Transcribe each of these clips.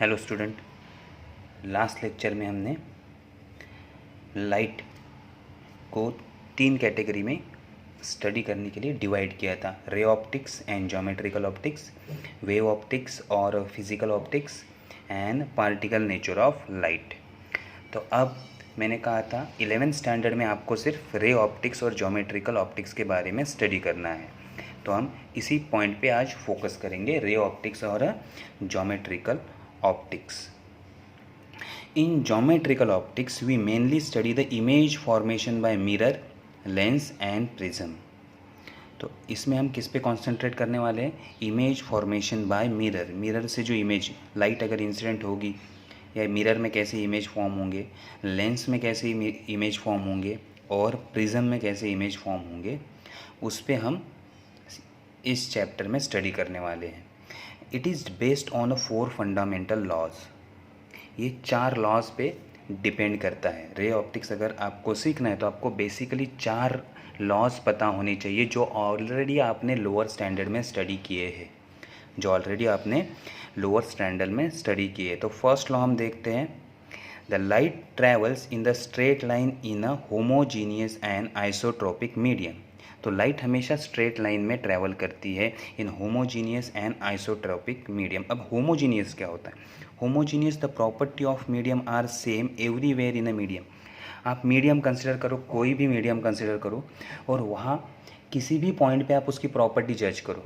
Hello student, last lecture में हमने light को 3 कैटेगरी में स्टडी करने के लिए डिवाइड किया था। Ray optics and geometrical optics, wave optics और physical optics and particle nature of light. तो अब मैंने कहा था 11th स्टैंडर्ड में आपको सिर्फ रे ऑप्टिक्स और ज्योमेट्रिकल ऑप्टिक्स के बारे में स्टडी करना है। तो हम इसी पॉइंट पे आज फोकस करेंगे, रे ऑप्टिक्स और geometrical optics. In geometrical optics, we mainly study the image formation by mirror, lens and prism. तो इसमें हम किस पे कॉन्सेंट्रेट करने वाले हैं? Image formation by mirror. Mirror से जो इमेज, लाइट अगर इंसिडेंट होगी या मिरर में कैसे इमेज फॉर्म होंगे, लेंस में कैसे इमेज फॉर्म होंगे और प्रिज्म में कैसे इमेज फॉर्म होंगे, उस पे हम इस चैप्टर में स्टडी करने वाले हैं। It is based on 4 fundamental laws. ये 4 लॉज पे डिपेंड करता है। रे ऑप्टिक्स अगर आपको सीखना है तो आपको बेसिकली 4 लॉज पता होने चाहिए जो ऑलरेडी आपने लोअर स्टैंडर्ड में स्टडी किए हैं, तो फर्स्ट लॉ हम देखते हैं, the light travels in the straight line in a homogeneous and isotropic medium. तो लाइट हमेशा स्ट्रेट लाइन में ट्रैवल करती है in homogeneous and isotropic medium. अब होमोजीनियस क्या होता है? Homogeneous, the property of medium are same everywhere in a medium. आप मीडियम कंसिडर करो, कोई भी मीडियम कंसिडर करो, और वहाँ किसी भी पॉइंट पे आप उसकी प्रॉपर्टी जज करो,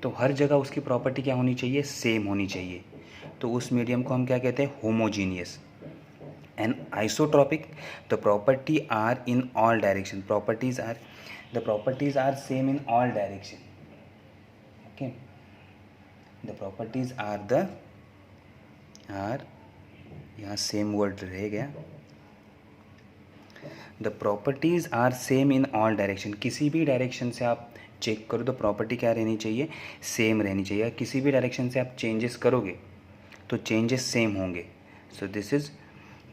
तो हर जगह उसकी प्रॉपर्टी क्या होनी चाहिए? सेम होनी चाहिए। तो उस मीडियम को हम क्या कहते हैं? Homogeneous. And isotropic, the property are in all direction, the properties are same in all direction. Okay, the properties are यहाँ सेम वर्ड रह गया। The properties are same in all direction, किसी भी डायरेक्शन से आप चेक करो तो property क्या रहनी चाहिए? सेम रहनी चाहिए। किसी भी डायरेक्शन से आप चेंजेस करोगे तो चेंजेस सेम होंगे। So this is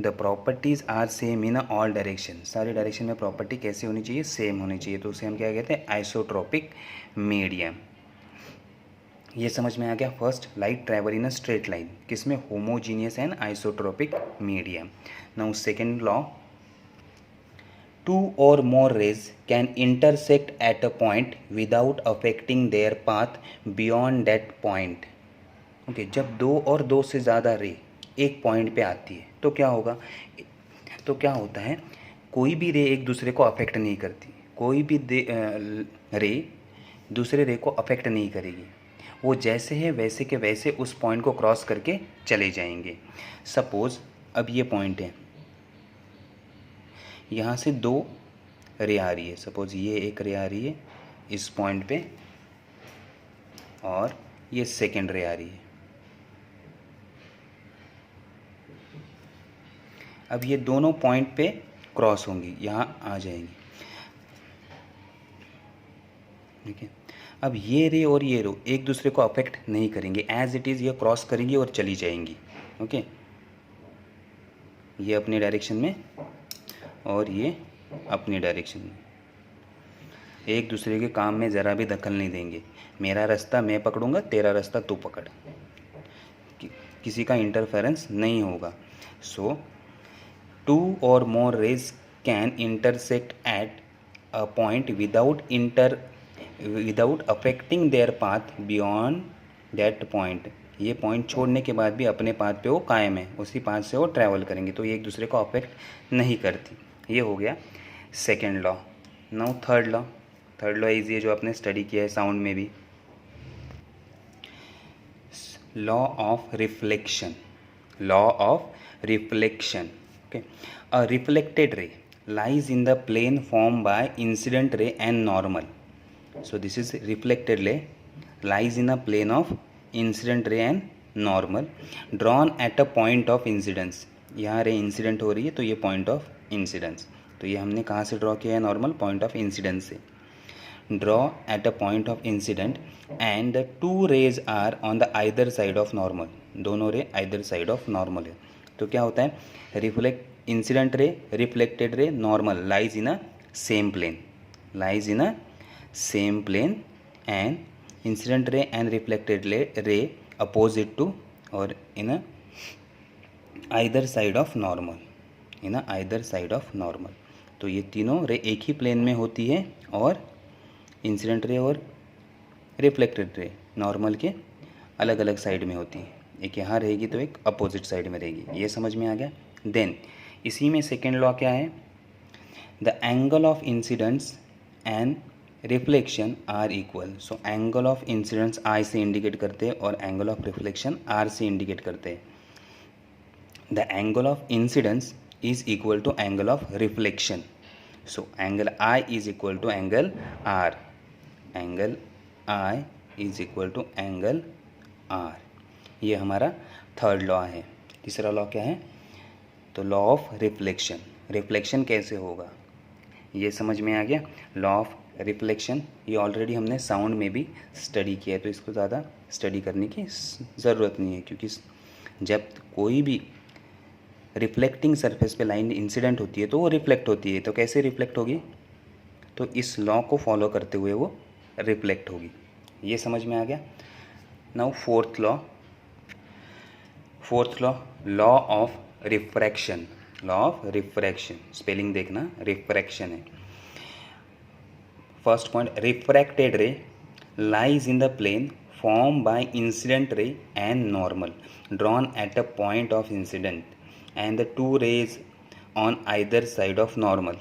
the properties are same in all direction. सारे डायरेक्शन में प्रॉपर्टी कैसे होनी चाहिए? सेम होनी चाहिए। तो उसे हम क्या कहते हैं? Isotropic medium. ये समझ में आ गया। First, light travel in a straight line, किसमें? Homogeneous and isotropic medium. Now second law, 2 or more rays can intersect at a point without affecting their path beyond that point. Okay, जब 2 और 2 से ज़्यादा रे एक पॉइंट पे आती है तो क्या होगा? तो क्या होता है, कोई भी रे एक दूसरे को अफेक्ट नहीं करती, कोई भी रे दूसरे रे को अफेक्ट नहीं करेगी, वो जैसे है वैसे के वैसे उस पॉइंट को क्रॉस करके चले जाएंगे। सपोज़ अब ये पॉइंट है, यहाँ से 2 रे आ रही है, सपोज़ ये एक रे आ रही है इस पॉइंट पे और ये सेकेंड रे आ रही है। अब ये दोनों पॉइंट पे क्रॉस होंगी, यहाँ आ जाएंगी। ठीक है, अब ये रे और ये रो एक दूसरे को अफेक्ट नहीं करेंगे, एज इट इज़ ये क्रॉस करेंगी और चली जाएंगी। ओके, ये अपनी डायरेक्शन में और ये अपनी डायरेक्शन में, एक दूसरे के काम में ज़रा भी दखल नहीं देंगे। मेरा रास्ता मैं पकड़ूंगा, तेरा रास्ता तू पकड़, किसी का इंटरफेरेंस नहीं होगा। सो 2 or more rays can intersect at a point without affecting their path beyond that point. ये पॉइंट छोड़ने के बाद भी अपने पाथ पे वो कायम है, उसी पाथ से वो ट्रैवल करेंगे, तो ये एक दूसरे को अफेक्ट नहीं करती। ये हो गया second law. Now third law is ये जो आपने स्टडी किया है साउंड में भी, law of reflection. Okay, a reflected ray lies in the plane formed by incident ray and normal. So this is reflected ray lies in a plane of incident ray and normal drawn at a point of incidence. यहाँ ray incident हो रही है तो ये point of incidence, तो ये हमने कहाँ से ड्रॉ किया है? नॉर्मल पॉइंट ऑफ इंसिडेंस से। Draw at a point of incident and the 2 rays are on the either side of normal. दोनों ray either side of normal है। तो क्या होता है? Incident ray, reflected ray, normal lies in a same plane and incident ray and reflected ray opposite to और in either side of normal, in either side of normal. तो ये तीनों रे एक ही प्लेन में होती है और इंसिडेंट रे और रिफ्लेक्टेड रे नॉर्मल के अलग अलग साइड में होती है, एक यहाँ रहेगी तो एक अपोजिट साइड में रहेगी। ये समझ में आ गया। देन इसी में सेकेंड लॉ क्या है, the angle of incidence and reflection are equal. So angle of incidence I से इंडिकेट करते हैं और एंगल ऑफ रिफ्लेक्शन आर से इंडिकेट करते हैं। The angle of incidence is equal to angle of reflection. So angle I is equal to angle R, angle I is equal to angle R. ये हमारा third law है। तीसरा law क्या है, तो लॉ ऑफ रिफ्लेक्शन। रिफ्लेक्शन कैसे होगा ये समझ में आ गया। लॉ ऑफ रिफ्लेक्शन ये ऑलरेडी हमने साउंड में भी स्टडी किया है, तो इसको ज़्यादा स्टडी करने की ज़रूरत नहीं है, क्योंकि जब कोई भी रिफ्लेक्टिंग सरफेस पे लाइन इंसिडेंट होती है तो वो रिफ्लेक्ट होती है। तो कैसे रिफ्लेक्ट होगी, तो इस लॉ को फॉलो करते हुए वो रिफ्लेक्ट होगी। ये समझ में आ गया। Now fourth law, law of refraction. Law of refraction spelling देखना, रिफ्रैक्शन है। First point, refracted ray lies in the plane form by incident ray and normal drawn at a point of incident and the two rays on either side of normal.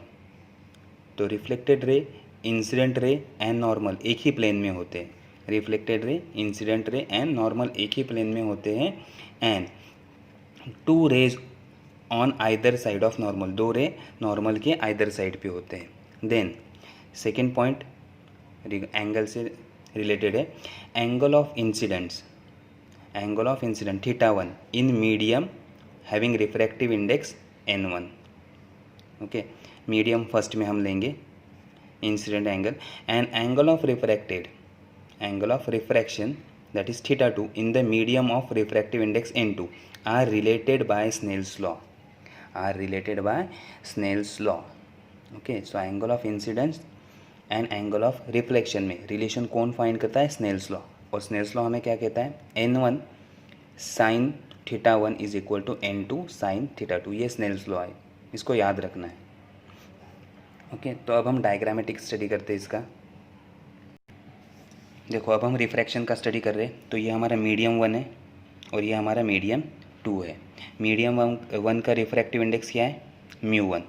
तो reflected ray, incident ray and normal एक ही plane में होते हैं। Reflected ray, incident ray and normal एक ही plane में होते हैं and two rays on either side of normal, दो रे नॉर्मल के आइदर साइड पे होते हैं। देन सेकेंड पॉइंट एंगल से रिलेटेड है, angle of incidents, angle of incident θ1 in medium having refractive index n1। Okay, medium first में हम लेंगे incident angle, and angle of refracted, angle of refraction that is θ2 in the medium of refractive index n2 are related by Snell's law, are related by Snell's law. Okay, so angle of incidence and angle of reflection में relation कौन find करता है, Snell's law. और Snell's law हमें क्या कहता है, n1 sin θ1 is equal to n2 sin θ2। ये स्नेल्स लॉ है, इसको याद रखना है। ओके, तो अब हम डायग्रामेटिक स्टडी करते हैं इसका। देखो अब हम रिफ्रैक्शन का स्टडी कर रहे हैं, तो ये हमारा मीडियम 1 है और ये हमारा मीडियम 2 है। मीडियम 1 का रिफ्रैक्टिव इंडेक्स क्या है, μ1।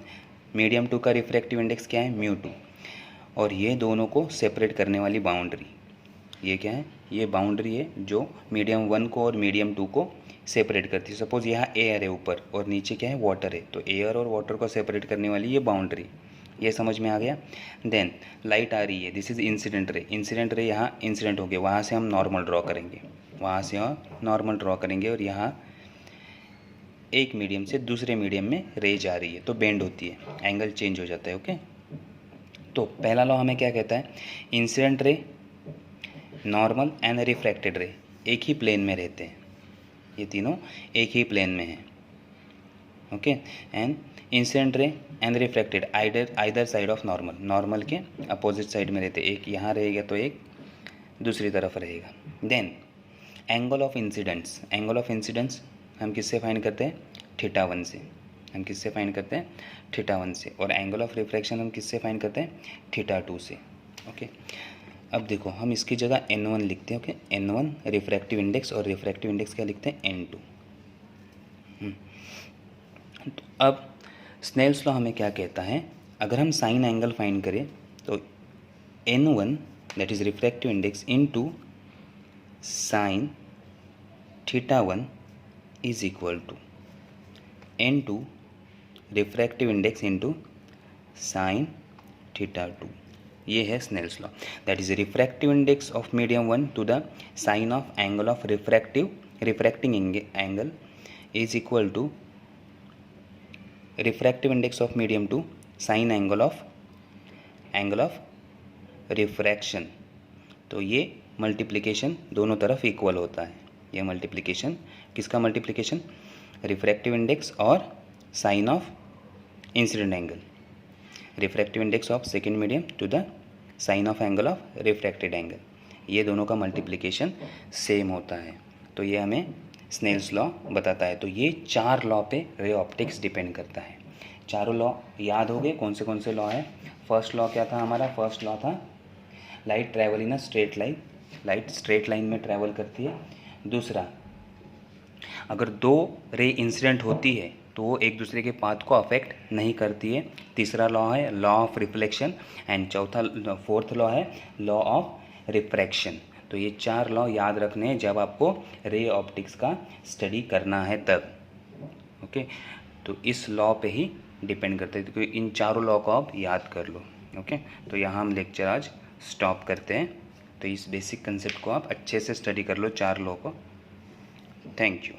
मीडियम 2 का रिफ्रैक्टिव इंडेक्स क्या है, μ2। और ये दोनों को सेपरेट करने वाली बाउंड्री, ये क्या है, ये बाउंड्री है जो मीडियम 1 को और मीडियम 2 को सेपरेट करती है। सपोज यहाँ एयर है ऊपर और नीचे क्या है, वाटर है, तो एयर और वाटर को सेपरेट करने वाली ये बाउंड्री। ये समझ में आ गया। देन लाइट आ रही है, this is incident ray. Incident रे यहाँ इंसिडेंट हो गया, वहाँ से हम नॉर्मल ड्रॉ करेंगे, वहाँ से हम नॉर्मल ड्रॉ करेंगे और यहाँ एक मीडियम से दूसरे मीडियम में रे जा रही है तो बेंड होती है, एंगल चेंज हो जाता है। ओके, तो पहला लॉ हमें क्या कहता है, incident ray, normal and refracted रे एक ही प्लेन में रहते हैं, ये तीनों एक ही प्लेन में है। Okay, and incident ray and refracted either side of normal, normal के अपोजिट साइड में रहते, एक यहाँ रहेगा तो एक दूसरी तरफ रहेगा। Then angle of incidence, angle of incidence हम किससे फाइंड करते हैं, θ1 से, हम किससे फाइंड करते हैं, θ1 से। और एंगल ऑफ रिफ्रैक्शन हम किससे फाइंड करते हैं, θ2 से। ओके, अब देखो हम इसकी जगह n1 लिखते हैं। ओके, n1 रिफ्रैक्टिव इंडेक्स और रिफ्रैक्टिव इंडेक्स क्या लिखते हैं, n2। तो अब स्नेल्स लॉ हमें क्या कहता है, अगर हम साइन एंगल फाइंड करें तो n1 that is refractive index into sine θ1 is equal to n2 refractive index into sine θ2। ये है Snell's law, that is refractive index of medium 1 to the sine of angle of refracting angle is equal to refractive index of medium two sine angle of refraction. तो ये multiplication दोनों तरफ equal होता है। ये multiplication किसका multiplication, refractive index और sine of incident angle, refractive index of second medium to the sine of angle of refracted angle, ये दोनों का मल्टीप्लिकेशन सेम होता है। तो ये हमें स्नेल्स लॉ बताता है। तो ये 4 लॉ पे रे ऑप्टिक्स डिपेंड करता है। चारों लॉ याद हो गए कौन से लॉ है। फर्स्ट लॉ क्या था हमारा? फर्स्ट लॉ था light travel in a straight line, light straight line में ट्रैवल करती है। दूसरा, अगर 2 रे इंसिडेंट होती है तो वो एक दूसरे के पाथ को अफेक्ट नहीं करती है। तीसरा लॉ है law of reflection and fourth law है लॉ ऑफ रिफ्रैक्शन। तो ये 4 लॉ याद रखने हैं जब आपको रे ऑप्टिक्स का स्टडी करना है तब। ओके, तो इस लॉ पे ही डिपेंड करते हैं, तो इन चारों लॉ को आप याद कर लो। ओके, तो यहाँ हम लेक्चर आज स्टॉप करते हैं। तो इस बेसिक कंसेप्ट को आप अच्छे से स्टडी कर लो, 4 लॉ को। Thank you.